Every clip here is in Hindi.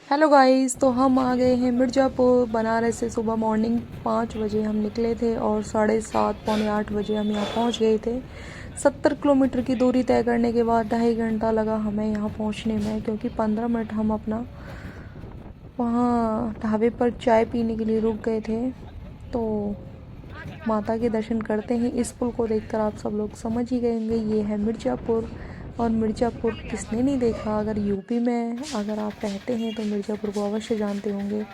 हेलो गाइस, तो हम आ गए हैं मिर्ज़ापुर बनारस से। सुबह मॉर्निंग 5 बजे हम निकले थे और 7:30 पौने 8 बजे हम यहाँ पहुँच गए थे। 70 किलोमीटर की दूरी तय करने के बाद 2.5 घंटा लगा हमें यहाँ पहुँचने में, क्योंकि 15 मिनट हम अपना वहाँ ढाबे पर चाय पीने के लिए रुक गए थे। तो माता के दर्शन करते हैं। इस पुल को देखकर आप सब लोग समझ ही गए होंगे, ये है मिर्ज़ापुर। और मिर्ज़ापुर किसने नहीं देखा, अगर यूपी में अगर आप रहते हैं तो मिर्ज़ापुर को अवश्य जानते होंगे।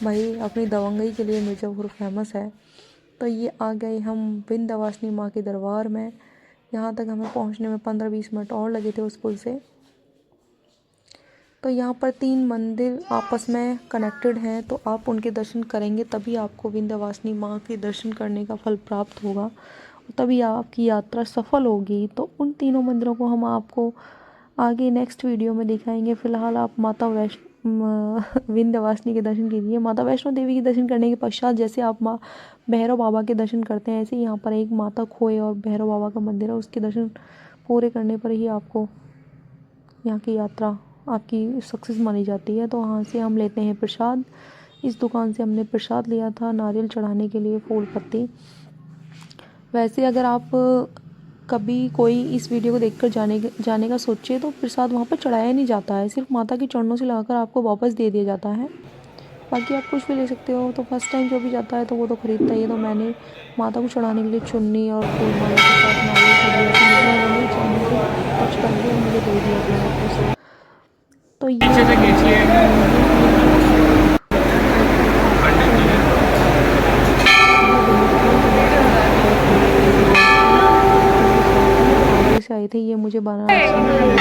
भाई अपनी दबंगई के लिए मिर्ज़ापुर फेमस है। तो ये आ गए हम विंध्यवासिनी माँ के दरबार में। यहाँ तक हमें पहुँचने में 15-20 मिनट और लगे थे उस पुल से। तो यहाँ पर 3 मंदिर आपस में कनेक्टेड हैं, तो आप उनके दर्शन करेंगे तभी आपको विंध्यवासिनी माँ के दर्शन करने का फल प्राप्त होगा, तभी आपकी यात्रा सफल होगी। तो उन तीनों मंदिरों को हम आपको आगे नेक्स्ट वीडियो में दिखाएंगे। फ़िलहाल आप माता विंध्यवासिनी के दर्शन कीजिए। माता वैष्णो देवी के दर्शन करने के पश्चात जैसे आप माँ भैरव बाबा के दर्शन करते हैं, ऐसे ही यहाँ पर एक माता खोए और भैरव बाबा का मंदिर है, उसके दर्शन पूरे करने पर ही आपको यहाँ की यात्रा आपकी सक्सेस मानी जाती है। तो वहाँ से हम लेते हैं प्रसाद। इस दुकान से हमने प्रसाद लिया था, नारियल चढ़ाने के लिए, फूल पत्ती। वैसे अगर आप कभी कोई इस वीडियो को देखकर जाने का सोचे तो प्रसाद वहाँ पर चढ़ाया नहीं जाता है, सिर्फ माता के चरणों से लगाकर आपको वापस दे दिया जाता है। बाकी आप कुछ भी ले सकते हो। तो फर्स्ट टाइम जो भी जाता है तो वो तो खरीदता ही है। तो मैंने माता को चढ़ाने के लिए चुन्नी और फूल माला के साथ नारियल को दिया था। मुझे उन्होंने चांदी से टच करके मुझे दे दिया था। तो ये आगे से आए थे, ये मुझे बनारस में मिले थे। तो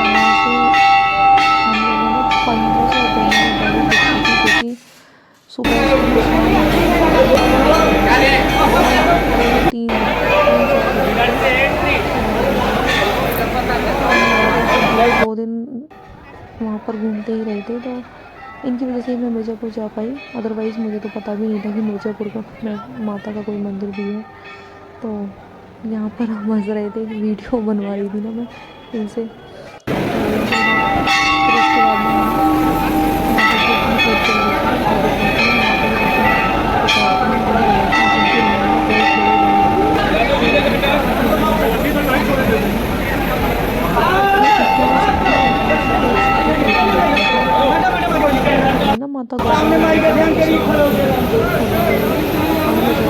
यहाँ से हम लोगों ने 1500 रुपये में गाड़ी बुक की थी, क्योंकि सुबह से शाम तीन 2 दिन वहाँ पर घूमते ही रहे थे। तो इनकी वजह से मैं मिर्ज़ापुर जा पाई, अदरवाइज़ मुझे तो पता भी नहीं था कि मिर्ज़ापुर का में माता का कोई मंदिर भी है। तो यहाँ पर हम हंस रहे थे, वीडियो बनवा रही थी ना मैं इनसे। फिर उसके बाद में माता की अपनी पूजा चल रही थी, ढाबे पहुँचे हैं। माता के दर्शन के साथ में वही लड़की जिनकी उन्होंने पूरे फेरे ना माता को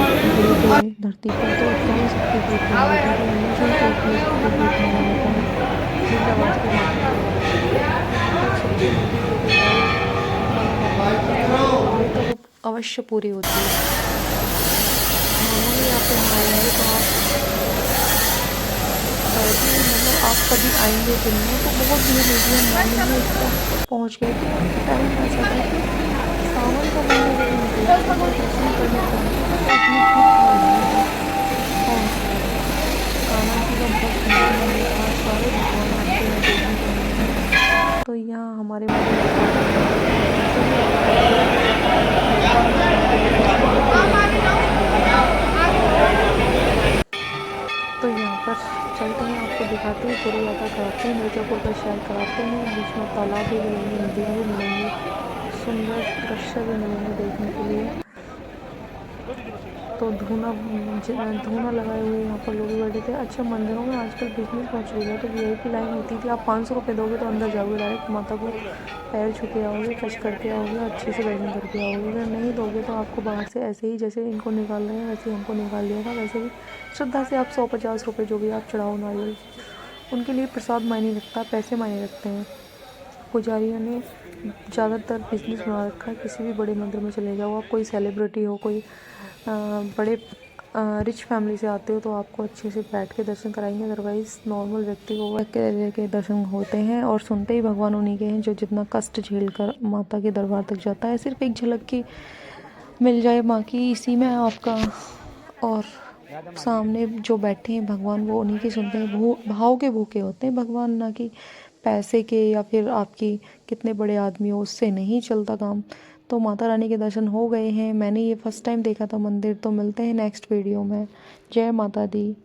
धरती पर, तो इतना ही शक्ति अवश्य पूरी होती है। नॉर्मली यहाँ पे आएंगे तो आप कभी आएंगे दिन में तो बहुत भीड़ होगी। हम मॉर्निंग में इसका पहुँच गए थे। टाइम ऐसा था कि सावन का महीना जब निकला तो दर्शन करने कान्हा जी का बहुत सुंदर मंदिर था, सारे भगवान आपको यहाँ देखने को मिलेंगे। तो यहाँ हमारे तो यहाँ पर चलते हैं, आपको दिखाते हैं, पूरी यात्रा कराते हैं, मिर्ज़ापुर का शहर कराते हैं। बीच में तालाब भी मिलेंगे, नदियाँ भी मिलेंगी, सुंदर दृश्य भी मिलेंगे देखने के लिए। तो धूना लगाए हुए यहाँ पर लोग बैठे थे। अच्छा, मंदिरों में आजकल बिजनेस पहुँच गया है, तो VIP लाइन होती थी। आप 500 रुपये दोगे तो अंदर जाओगे, डायरेक्ट माता को पैर छू के आओगे, टच करके आओगे, अच्छे से दर्शन करके आओगे। अगर नहीं दोगे तो आपको बाहर से ऐसे ही, जैसे इनको निकाल रहे हैं वैसे ही हमको निकाल लिया था। वैसे भी श्रद्धा से आप 100-50 रुपये जो भी आप चढ़ाओ नारियल, उनके लिए प्रसाद मायने रखता है, पैसे मायने रखते हैं। पुजारियों ने ज़्यादातर बिजनेस बना रखा है। किसी भी बड़े मंदिर में चले जाओ आप, कोई सेलिब्रिटी हो, कोई बड़े रिच फैमिली से आते हो, तो आपको अच्छे से बैठ के दर्शन कराएंगे। अदरवाइज़ नॉर्मल व्यक्ति को रह के दर्शन होते हैं। और सुनते ही भगवान उन्हीं के हैं जो जितना कष्ट झेल कर माता के दरबार तक जाता है। सिर्फ एक झलक की मिल जाए माँ की, इसी में आपका। और सामने जो बैठे हैं भगवान, वो उन्हीं की सुनते हैं। भाव के भूखे होते हैं भगवान, ना कि पैसे के या फिर आपकी कितने बड़े आदमी हो, उससे नहीं चलता काम। तो माता रानी के दर्शन हो गए हैं। मैंने ये फर्स्ट टाइम देखा था मंदिर। तो मिलते हैं नेक्स्ट वीडियो में। जय माता दी।